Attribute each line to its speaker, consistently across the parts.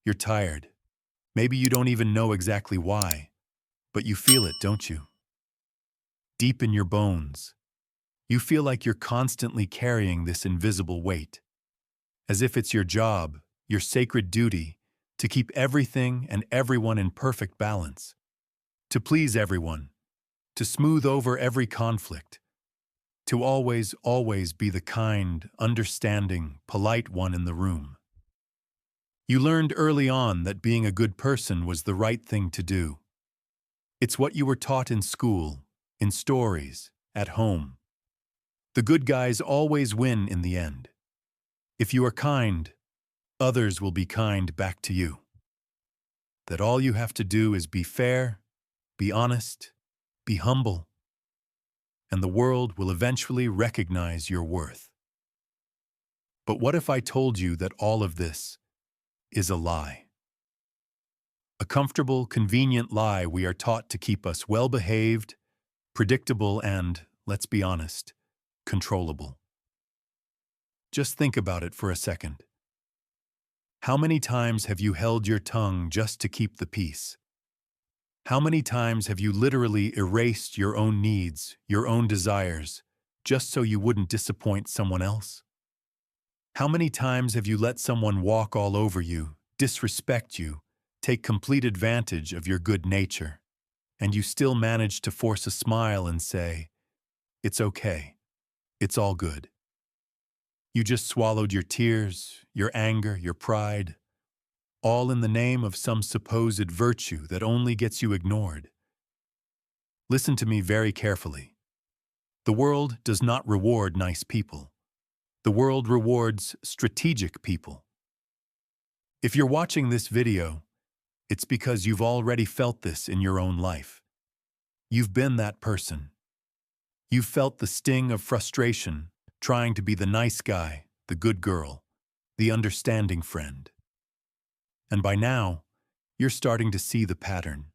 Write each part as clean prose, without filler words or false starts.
Speaker 1: You're tired. Maybe you don't even know exactly why, but you feel it, don't you? Deep in your bones, you feel like you're constantly carrying this invisible weight, as if it's your job, your sacred duty, to keep everything and everyone in perfect balance, to please everyone, to smooth over every conflict, to always be the kind, understanding, polite one in the room. You learned early on that being a good person was the right thing to do. It's what you were taught in school, in stories, at home. The good guys always win in the end. If you are kind, others will be kind back to you. That all you have to do is be fair, be honest, be humble, and the world will eventually recognize your worth. But what if I told you that all of this is a lie? A comfortable, convenient lie we are taught to keep us well-behaved, predictable, and, let's be honest, controllable. Just think about it for a second. How many times have you held your tongue just to keep the peace? How many times have you literally erased your own needs, your own desires, just so you wouldn't disappoint someone else? How many times have you let someone walk all over you, disrespect you, take complete advantage of your good nature, and you still manage to force a smile and say, "It's okay, it's all good"? You just swallowed your tears, your anger, your pride, all in the name of some supposed virtue that only gets you ignored. Listen to me very carefully. The world does not reward nice people. The world rewards strategic people. If you're watching this video, it's because you've already felt this in your own life. You've been that person. You've felt the sting of frustration, trying to be the nice guy, the good girl, the understanding friend. And by now, you're starting to see the pattern.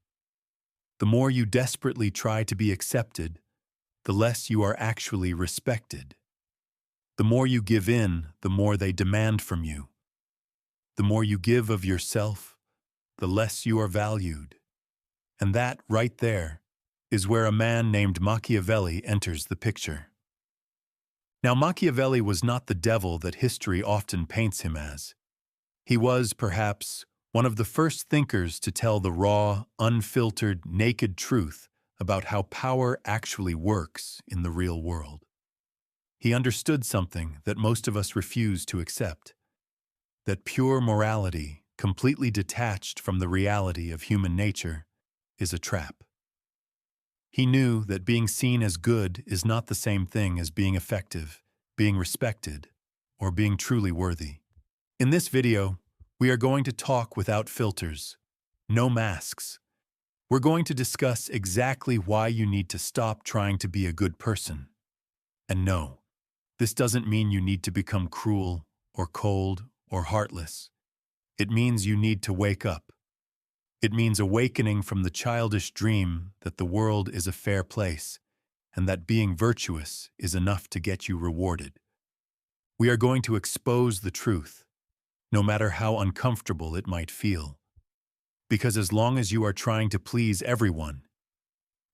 Speaker 1: The more you desperately try to be accepted, the less you are actually respected. The more you give in, the more they demand from you. The more you give of yourself, the less you are valued. And that, right there, is where a man named Machiavelli enters the picture. Now, Machiavelli was not the devil that history often paints him as. He was, perhaps, one of the first thinkers to tell the raw, unfiltered, naked truth about how power actually works in the real world. He understood something that most of us refuse to accept, that pure morality, completely detached from the reality of human nature, is a trap. He knew that being seen as good is not the same thing as being effective, being respected, or being truly worthy. In this video, we are going to talk without filters, no masks. We're going to discuss exactly why you need to stop trying to be a good person. And no, this doesn't mean you need to become cruel or cold or heartless. It means you need to wake up. It means awakening from the childish dream that the world is a fair place and that being virtuous is enough to get you rewarded. We are going to expose the truth, no matter how uncomfortable it might feel. Because as long as you are trying to please everyone,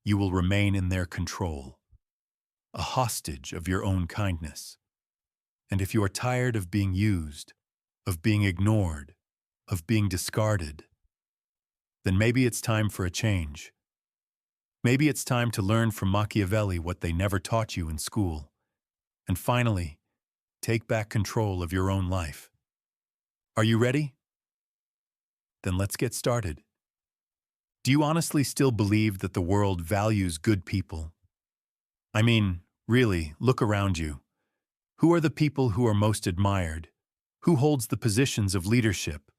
Speaker 1: you will remain in their control, a hostage of your own kindness. And if you are tired of being used, of being ignored, of being discarded, then maybe it's time for a change. Maybe it's time to learn from Machiavelli what they never taught you in school. And finally, take back control of your own life. Are you ready? Then let's get started. Do you honestly still believe that the world values good people? I mean, really, look around you. Who are the people who are most admired? Who holds the positions of leadership?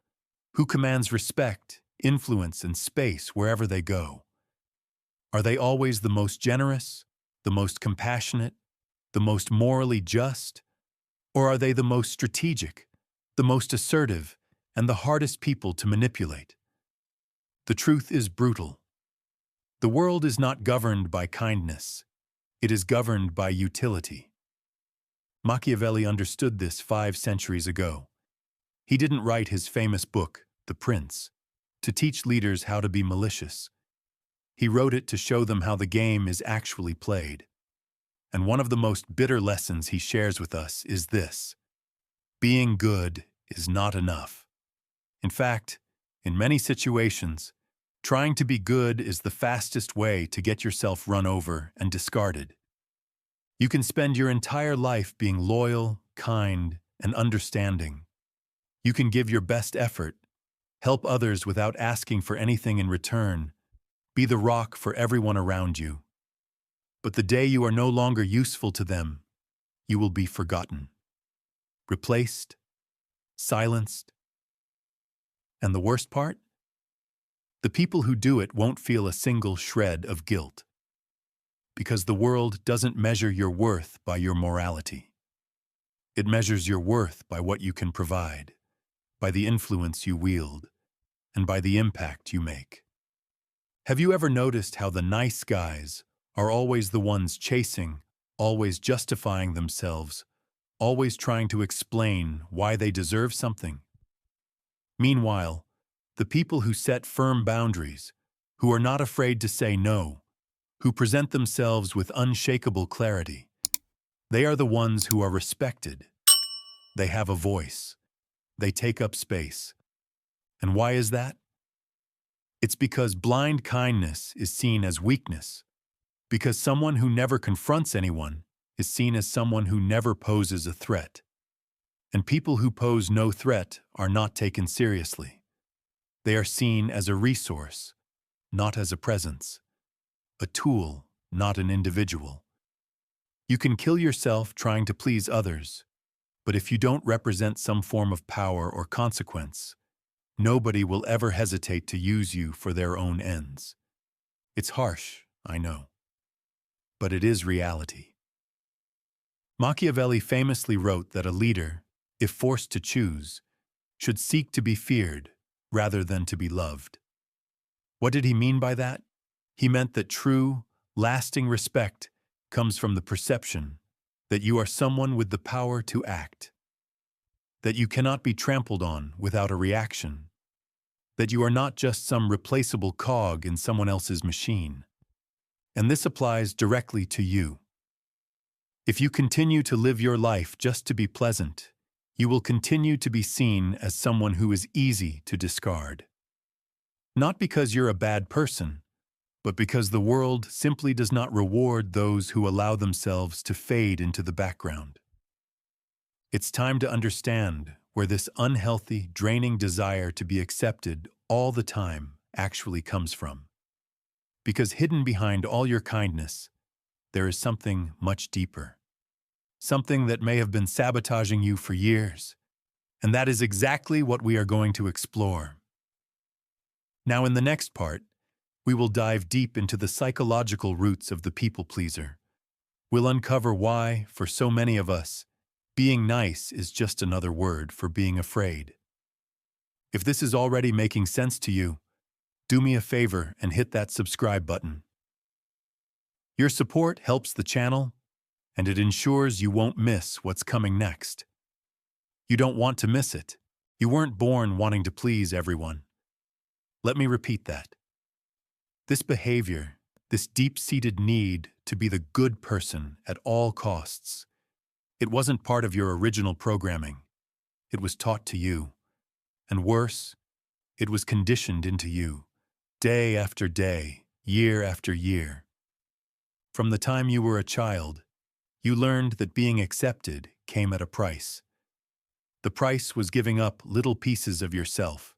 Speaker 1: Who commands respect, influence, and space wherever they go? Are they always the most generous, the most compassionate, the most morally just? Or are they the most strategic, the most assertive, and the hardest people to manipulate? The truth is brutal. The world is not governed by kindness. It is governed by utility. Machiavelli understood this 5 centuries ago. He didn't write his famous book, The Prince, to teach leaders how to be malicious. He wrote it to show them how the game is actually played. And one of the most bitter lessons he shares with us is this: being good is not enough. In fact, in many situations, trying to be good is the fastest way to get yourself run over and discarded. You can spend your entire life being loyal, kind, and understanding. You can give your best effort, help others without asking for anything in return, be the rock for everyone around you. But the day you are no longer useful to them, you will be forgotten, replaced, silenced. And the worst part? The people who do it won't feel a single shred of guilt. Because the world doesn't measure your worth by your morality. It measures your worth by what you can provide, by the influence you wield, and by the impact you make. Have you ever noticed how the nice guys are always the ones chasing, always justifying themselves, always trying to explain why they deserve something? Meanwhile, the people who set firm boundaries, who are not afraid to say no, who present themselves with unshakable clarity, they are the ones who are respected. They have a voice. They take up space. And why is that? It's because blind kindness is seen as weakness, because someone who never confronts anyone is seen as someone who never poses a threat. And people who pose no threat are not taken seriously. They are seen as a resource, not as a presence, a tool, not an individual. You can kill yourself trying to please others, but if you don't represent some form of power or consequence, nobody will ever hesitate to use you for their own ends. It's harsh, I know, but it is reality. Machiavelli famously wrote that a leader, if forced to choose, should seek to be feared rather than to be loved. What did he mean by that? He meant that true, lasting respect comes from the perception that you are someone with the power to act, that you cannot be trampled on without a reaction, that you are not just some replaceable cog in someone else's machine. And this applies directly to you. If you continue to live your life just to be pleasant, you will continue to be seen as someone who is easy to discard. Not because you're a bad person, but because the world simply does not reward those who allow themselves to fade into the background. It's time to understand where this unhealthy, draining desire to be accepted all the time actually comes from. Because hidden behind all your kindness, there is something much deeper. Something that may have been sabotaging you for years. And that is exactly what we are going to explore. Now, in the next part, we will dive deep into the psychological roots of the people pleaser. We'll uncover why, for so many of us, being nice is just another word for being afraid. If this is already making sense to you, do me a favor and hit that subscribe button. Your support helps the channel, and it ensures you won't miss what's coming next. You don't want to miss it. You weren't born wanting to please everyone. Let me repeat that. This behavior, this deep-seated need to be the good person at all costs, it wasn't part of your original programming. It was taught to you. And worse, it was conditioned into you, day after day, year after year. From the time you were a child, you learned that being accepted came at a price. The price was giving up little pieces of yourself,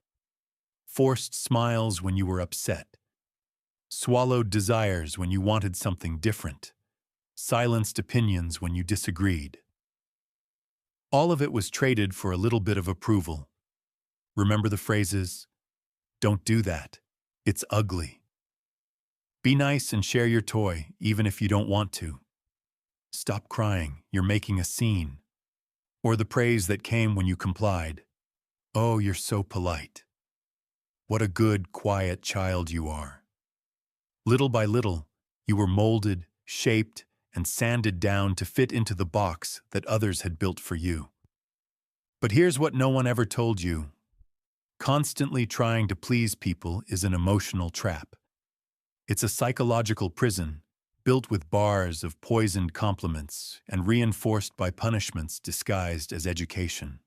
Speaker 1: forced smiles when you were upset, swallowed desires when you wanted something different, silenced opinions when you disagreed. All of it was traded for a little bit of approval. Remember the phrases, "Don't do that. It's ugly." "Be nice and share your toy, even if you don't want to." "Stop crying, you're making a scene." Or the praise that came when you complied. "Oh, you're so polite. What a good, quiet child you are." Little by little, you were molded, shaped, and sanded down to fit into the box that others had built for you. But here's what no one ever told you. Constantly trying to please people is an emotional trap. It's a psychological prison, built with bars of poisoned compliments and reinforced by punishments disguised as education.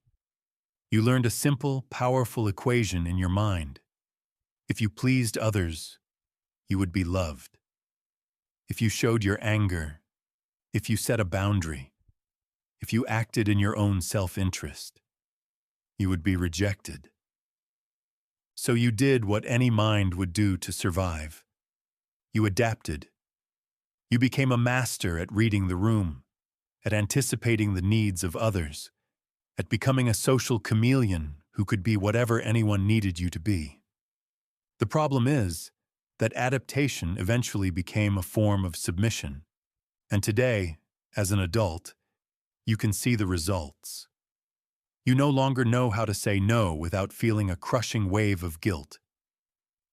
Speaker 1: You learned a simple, powerful equation in your mind. If you pleased others, you would be loved. If you showed your anger, if you set a boundary, if you acted in your own self-interest, you would be rejected. So you did what any mind would do to survive. You adapted. You became a master at reading the room, at anticipating the needs of others, at becoming a social chameleon who could be whatever anyone needed you to be. The problem is that adaptation eventually became a form of submission, and today, as an adult, you can see the results. You no longer know how to say no without feeling a crushing wave of guilt.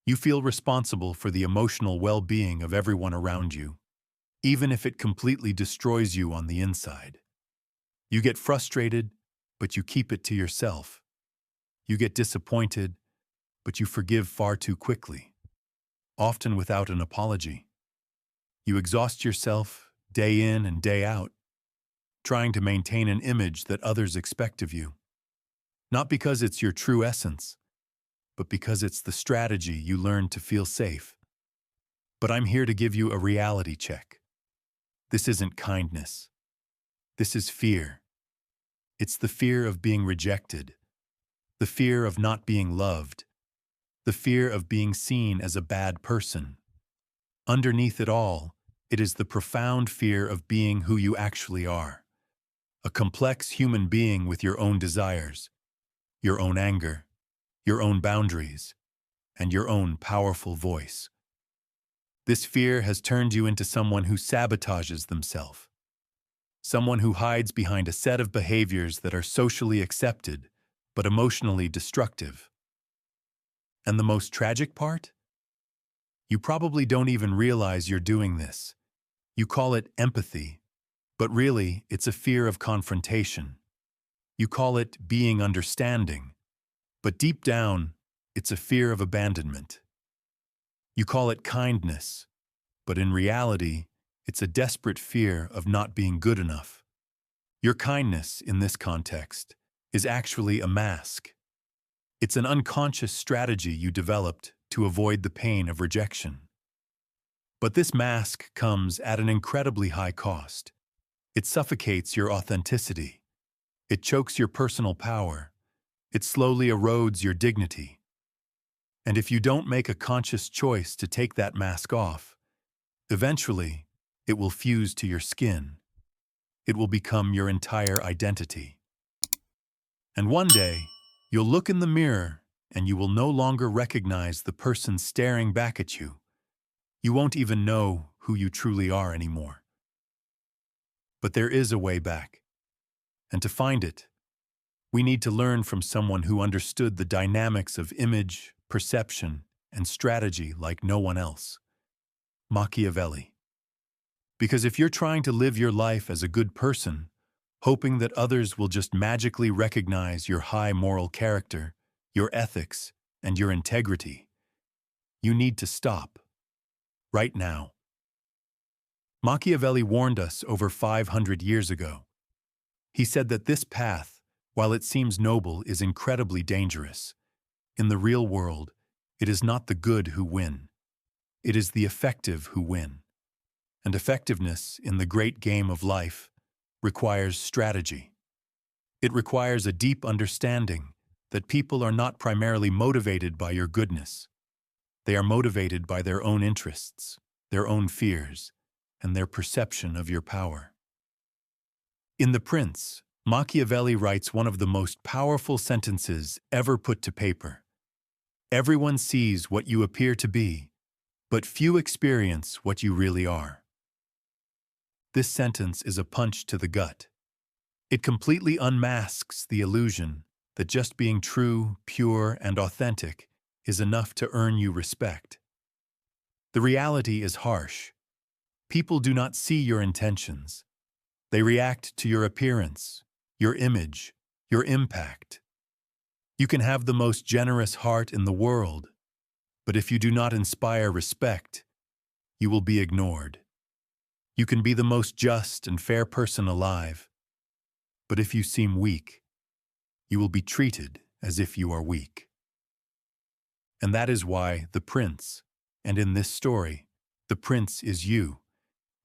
Speaker 1: You feel responsible for the emotional well-being of everyone around you, even if it completely destroys you on the inside. You get frustrated, but you keep it to yourself. You get disappointed, but you forgive far too quickly, often without an apology. You exhaust yourself day in and day out, trying to maintain an image that others expect of you. Not because it's your true essence, but because it's the strategy you learned to feel safe. But I'm here to give you a reality check. This isn't kindness. This is fear. It's the fear of being rejected, the fear of not being loved, the fear of being seen as a bad person. Underneath it all, it is the profound fear of being who you actually are. A complex human being with your own desires, your own anger, your own boundaries, and your own powerful voice. This fear has turned you into someone who sabotages themselves, someone who hides behind a set of behaviors that are socially accepted but emotionally destructive. And the most tragic part? You probably don't even realize you're doing this. You call it empathy, but really it's a fear of confrontation. You call it being understanding, but deep down, it's a fear of abandonment. You call it kindness, but in reality, it's a desperate fear of not being good enough. Your kindness, in this context, is actually a mask. It's an unconscious strategy you developed to avoid the pain of rejection. But this mask comes at an incredibly high cost. It suffocates your authenticity. It chokes your personal power. It slowly erodes your dignity. And if you don't make a conscious choice to take that mask off, eventually, it will fuse to your skin. It will become your entire identity. And one day, you'll look in the mirror and you will no longer recognize the person staring back at you. You won't even know who you truly are anymore. But there is a way back. And to find it, we need to learn from someone who understood the dynamics of image, perception, and strategy like no one else. Machiavelli. Because if you're trying to live your life as a good person, hoping that others will just magically recognize your high moral character, your ethics, and your integrity, you need to stop. Right now. Machiavelli warned us over 500 years ago. He said that this path, while it seems noble, is incredibly dangerous. In the real world, it is not the good who win. It is the effective who win. And effectiveness in the great game of life requires strategy. It requires a deep understanding that people are not primarily motivated by your goodness. They are motivated by their own interests, their own fears, and their perception of your power. In The Prince, Machiavelli writes one of the most powerful sentences ever put to paper. Everyone sees what you appear to be, but few experience what you really are. This sentence is a punch to the gut. It completely unmasks the illusion that just being true, pure, and authentic is enough to earn you respect. The reality is harsh. People do not see your intentions. They react to your appearance, your image, your impact. You can have the most generous heart in the world, but if you do not inspire respect, you will be ignored. You can be the most just and fair person alive, but if you seem weak, you will be treated as if you are weak. And that is why the prince, and in this story, the prince is you,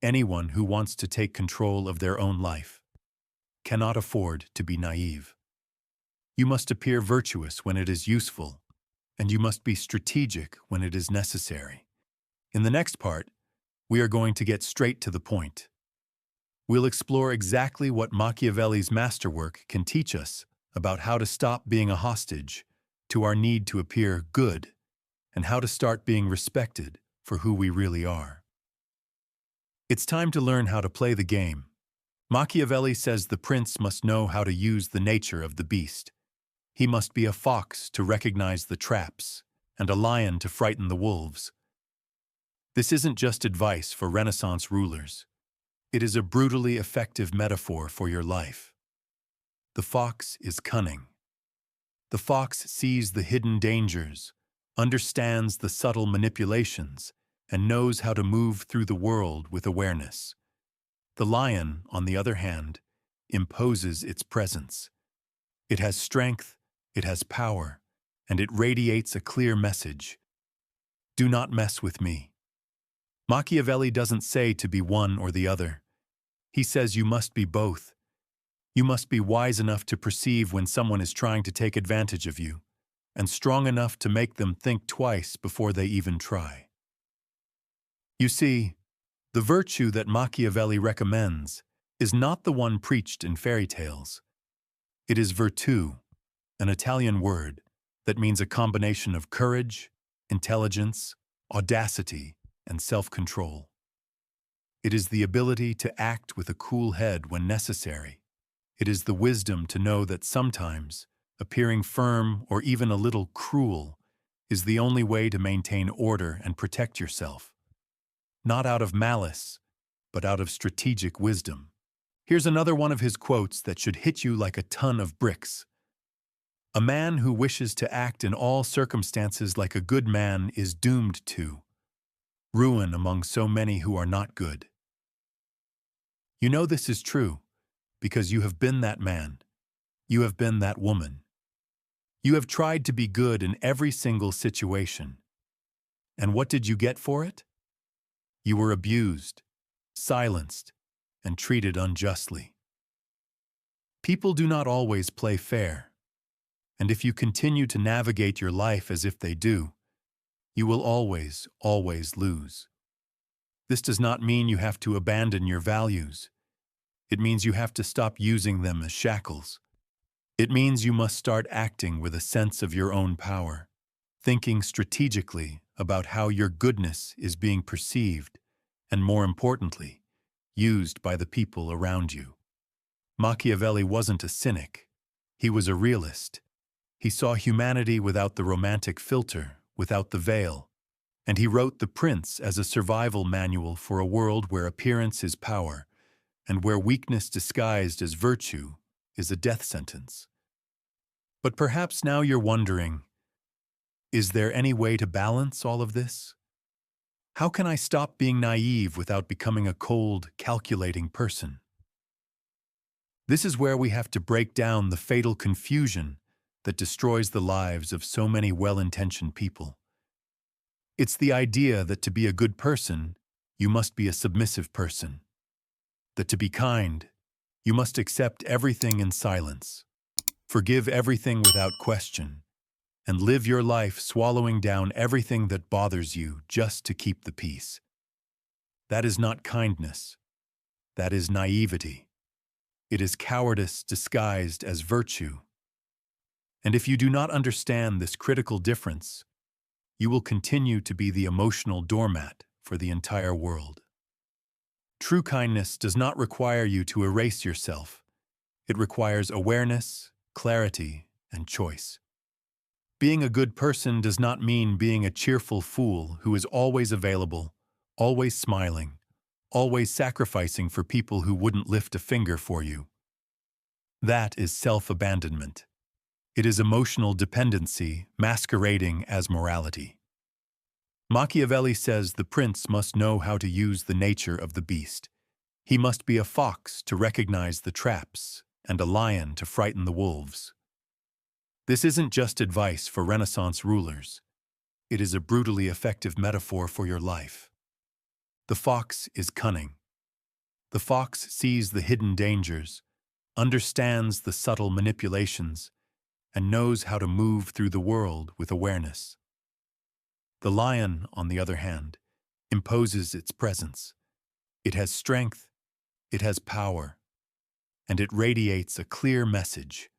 Speaker 1: anyone who wants to take control of their own life, cannot afford to be naive. You must appear virtuous when it is useful, and you must be strategic when it is necessary. In the next part, we are going to get straight to the point. We'll explore exactly what Machiavelli's masterwork can teach us about how to stop being a hostage to our need to appear good and how to start being respected for who we really are. It's time to learn how to play the game. Machiavelli says the prince must know how to use the nature of the beast. He must be a fox to recognize the traps and a lion to frighten the wolves. This isn't just advice for Renaissance rulers. It is a brutally effective metaphor for your life. The fox is cunning. The fox sees the hidden dangers, understands the subtle manipulations, and knows how to move through the world with awareness. The lion, on the other hand, imposes its presence. It has strength, it has power, and it radiates a clear message. Do not mess with me. Machiavelli doesn't say to be one or the other. He says you must be both. You must be wise enough to perceive when someone is trying to take advantage of you, and strong enough to make them think twice before they even try. You see, the virtue that Machiavelli recommends is not the one preached in fairy tales. It is virtù, an Italian word that means a combination of courage, intelligence, audacity, and self-control. It is the ability to act with a cool head when necessary. It is the wisdom to know that sometimes appearing firm or even a little cruel is the only way to maintain order and protect yourself. Not out of malice, but out of strategic wisdom. Here's another one of his quotes that should hit you like a ton of bricks. A man who wishes to act in all circumstances like a good man is doomed to ruin among so many who are not good. You know this is true because you have been that man. You have been that woman. You have tried to be good in every single situation. And what did you get for it? You were abused, silenced, and treated unjustly. People do not always play fair, and if you continue to navigate your life as if they do, you will always, always lose. This does not mean you have to abandon your values. It means you have to stop using them as shackles. It means you must start acting with a sense of your own power, thinking strategically about how your goodness is being perceived, and more importantly, used by the people around you. Machiavelli wasn't a cynic. He was a realist. He saw humanity without the romantic filter, without the veil, and he wrote The Prince as a survival manual for a world where appearance is power, and where weakness disguised as virtue is a death sentence. But perhaps now you're wondering, is there any way to balance all of this? How can I stop being naive without becoming a cold, calculating person? This is where we have to break down the fatal confusion that destroys the lives of so many well-intentioned people. It's the idea that to be a good person, you must be a submissive person. That to be kind, you must accept everything in silence, forgive everything without question, and live your life swallowing down everything that bothers you just to keep the peace. That is not kindness. That is naivety. It is cowardice disguised as virtue. And if you do not understand this critical difference, you will continue to be the emotional doormat for the entire world. True kindness does not require you to erase yourself. It requires awareness, clarity, and choice. Being a good person does not mean being a cheerful fool who is always available, always smiling, always sacrificing for people who wouldn't lift a finger for you. That is self-abandonment. It is emotional dependency masquerading as morality. Machiavelli says the prince must know how to use the nature of the beast. He must be a fox to recognize the traps and a lion to frighten the wolves. This isn't just advice for Renaissance rulers. It is a brutally effective metaphor for your life. The fox is cunning. The fox sees the hidden dangers, understands the subtle manipulations, and knows how to move through the world with awareness. The lion, on the other hand, imposes its presence. It has strength, it has power, and it radiates a clear message.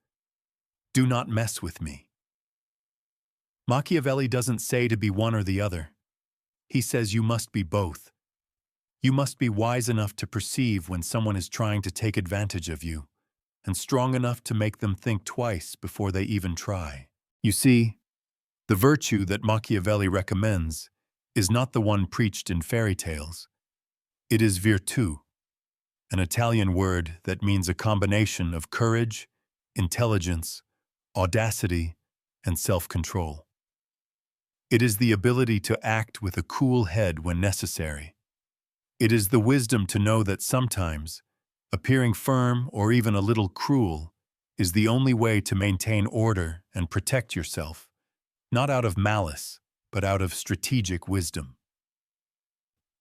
Speaker 1: Do not mess with me. Machiavelli doesn't say to be one or the other. He says you must be both. You must be wise enough to perceive when someone is trying to take advantage of you, and strong enough to make them think twice before they even try. You see, the virtue that Machiavelli recommends is not the one preached in fairy tales. It is virtù, an Italian word that means a combination of courage, intelligence, audacity, and self-control. It is the ability to act with a cool head when necessary. It is the wisdom to know that sometimes appearing firm or even a little cruel is the only way to maintain order and protect yourself, not out of malice, but out of strategic wisdom.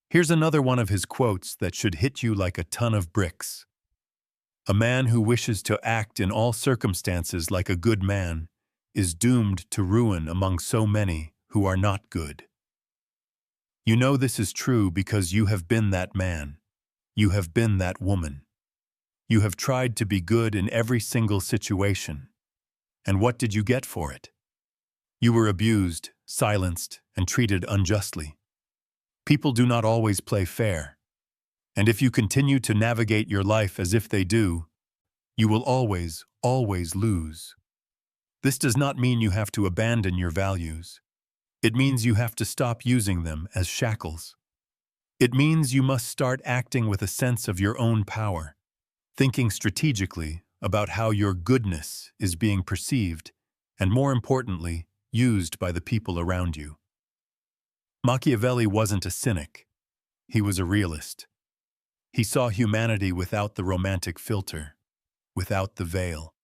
Speaker 1: Here's another one of his quotes that should hit you like a ton of bricks. A man who wishes to act in all circumstances like a good man is doomed to ruin among so many who are not good. You know this is true because you have been that man. You have been that woman. You have tried to be good in every single situation. And what did you get for it? You were abused, silenced, and treated unjustly. People do not always play fair. And if you continue to navigate your life as if they do, you will always, always lose. This does not mean you have to abandon your values. It means you have to stop using them as shackles. It means you must start acting with a sense of your own power, thinking strategically about how your goodness is being perceived, and more importantly, used by the people around you. Machiavelli wasn't a cynic. He was a realist. He saw humanity without the romantic filter, without the veil.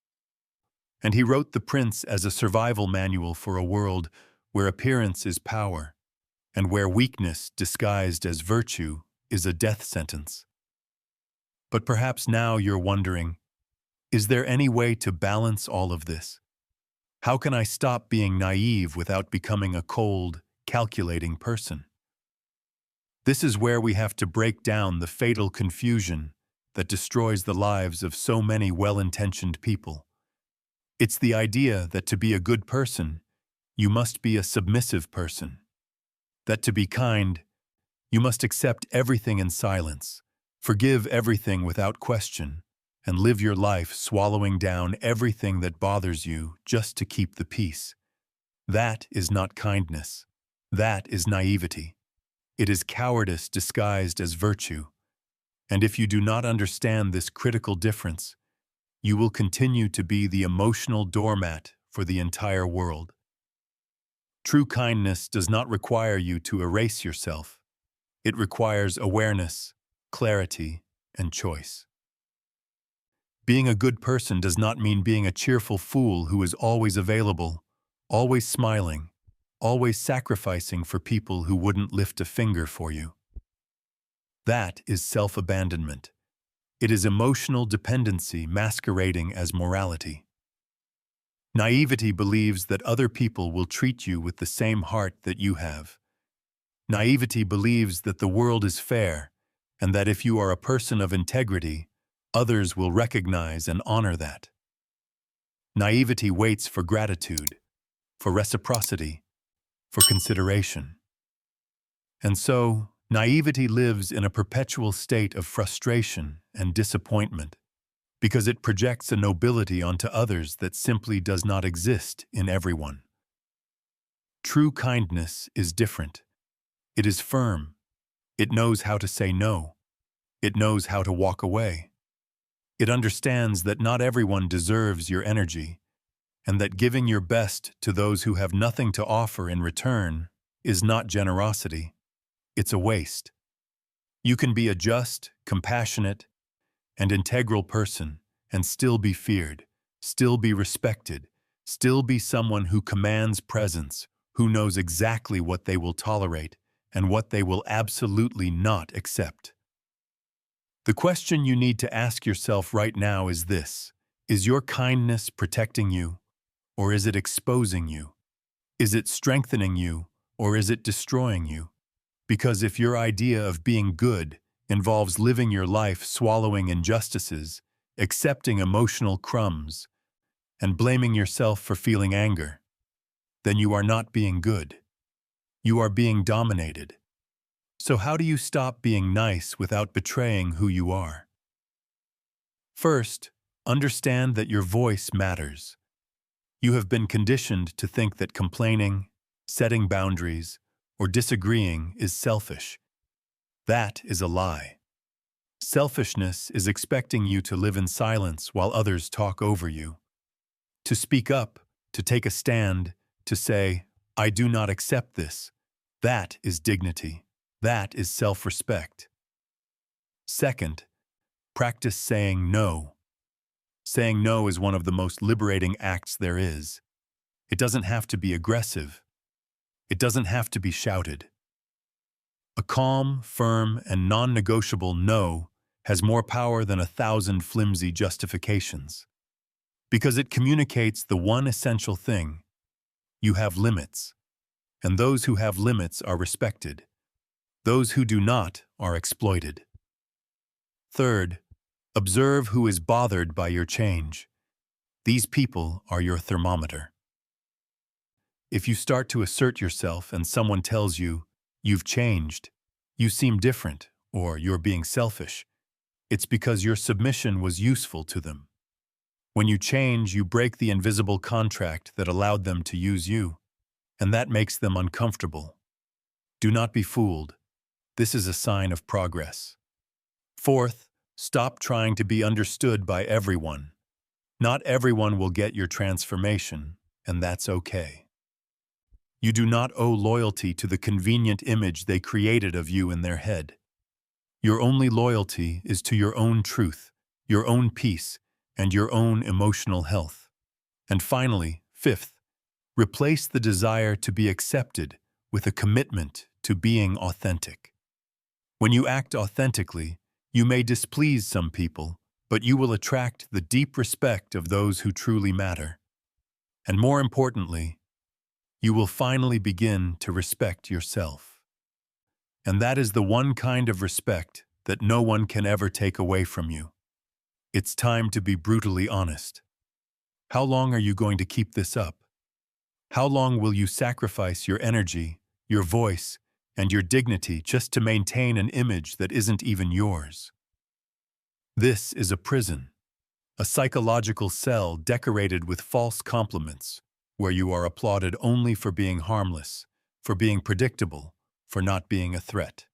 Speaker 1: And he wrote The Prince as a survival manual for a world where appearance is power, and where weakness disguised as virtue is a death sentence. But perhaps now you're wondering, is there any way to balance all of this? How can I stop being naive without becoming a cold, calculating person? This is where we have to break down the fatal confusion that destroys the lives of so many well-intentioned people. It's the idea that to be a good person, you must be a submissive person. That to be kind, you must accept everything in silence, forgive everything without question, and live your life swallowing down everything that bothers you just to keep the peace. That is not kindness. That is naivety. It is cowardice disguised as virtue. And if you do not understand this critical difference, you will continue to be the emotional doormat for the entire world. True kindness does not require you to erase yourself. It requires awareness, clarity, and choice. Being a good person does not mean being a cheerful fool who is always available, always smiling, always sacrificing for people who wouldn't lift a finger for you. That is self-abandonment. It is emotional dependency masquerading as morality. Naivety believes that other people will treat you with the same heart that you have. Naivety believes that the world is fair, and that if you are a person of integrity, others will recognize and honor that. Naivety waits for gratitude, for reciprocity, for consideration. And so, naivety lives in a perpetual state of frustration and disappointment, because it projects a nobility onto others that simply does not exist in everyone. True kindness is different. It is firm. It knows how to say no. It knows how to walk away. It understands that not everyone deserves your energy, and that giving your best to those who have nothing to offer in return is not generosity, it's a waste. You can be a just, compassionate, and integral person and still be feared, still be respected, still be someone who commands presence, who knows exactly what they will tolerate and what they will absolutely not accept. The question you need to ask yourself right now is this: is your kindness protecting you, or is it exposing you? Is it strengthening you, or is it destroying you? Because if your idea of being good involves living your life swallowing injustices, accepting emotional crumbs, and blaming yourself for feeling anger, then you are not being good. You are being dominated. So how do you stop being nice without betraying who you are? First, understand that your voice matters. You have been conditioned to think that complaining, setting boundaries, or disagreeing is selfish. That is a lie. Selfishness is expecting you to live in silence while others talk over you. To speak up, to take a stand, to say, "I do not accept this," that is dignity. That is self-respect. Second, practice saying no. Saying no is one of the most liberating acts there is. It doesn't have to be aggressive. It doesn't have to be shouted. A calm, firm, and non-negotiable no has more power than 1,000 flimsy justifications. Because it communicates the one essential thing: you have limits, and those who have limits are respected. Those who do not are exploited. Third, observe who is bothered by your change. These people are your thermometer. If you start to assert yourself and someone tells you, "You've changed, you seem different," or "You're being selfish," it's because your submission was useful to them. When you change, you break the invisible contract that allowed them to use you, and that makes them uncomfortable. Do not be fooled. This is a sign of progress. Fourth, stop trying to be understood by everyone. Not everyone will get your transformation, and that's okay. You do not owe loyalty to the convenient image they created of you in their head. Your only loyalty is to your own truth, your own peace, and your own emotional health. And finally, fifth, replace the desire to be accepted with a commitment to being authentic. When you act authentically, you may displease some people, but you will attract the deep respect of those who truly matter. And more importantly, you will finally begin to respect yourself. And that is the one kind of respect that no one can ever take away from you. It's time to be brutally honest. How long are you going to keep this up? How long will you sacrifice your energy, your voice, and your dignity just to maintain an image that isn't even yours? This is a prison, a psychological cell decorated with false compliments, where you are applauded only for being harmless, for being predictable, for not being a threat.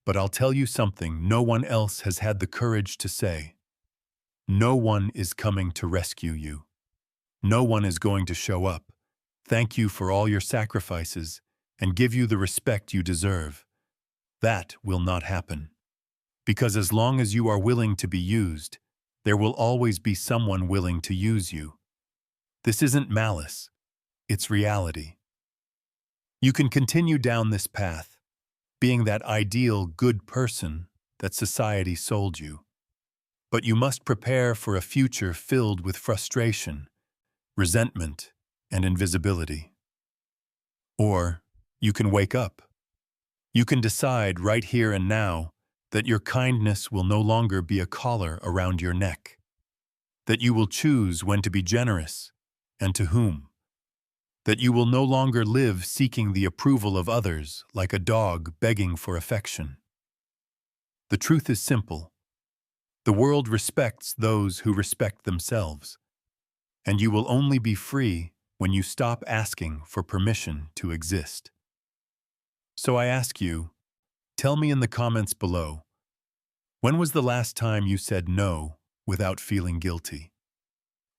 Speaker 1: But I'll tell you something no one else has had the courage to say. No one is coming to rescue you. No one is going to show up, thank you for all your sacrifices, and give you the respect you deserve. That will not happen. Because as long as you are willing to be used, there will always be someone willing to use you. This isn't malice, it's reality. You can continue down this path, being that ideal good person that society sold you. But you must prepare for a future filled with frustration, resentment, and invisibility. Or you can wake up. You can decide right here and now that your kindness will no longer be a collar around your neck, that you will choose when to be generous and to whom, that you will no longer live seeking the approval of others like a dog begging for affection. The truth is simple. The world respects those who respect themselves, and you will only be free when you stop asking for permission to exist. So I ask you, tell me in the comments below, when was the last time you said no without feeling guilty?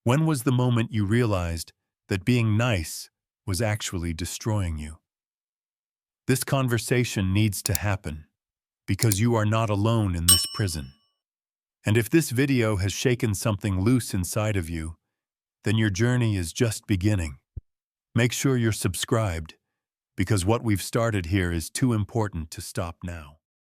Speaker 1: When was the moment you realized that being nice was actually destroying you? This conversation needs to happen because you are not alone in this prison. And if this video has shaken something loose inside of you, then your journey is just beginning. Make sure you're subscribed because what we've started here is too important to stop now.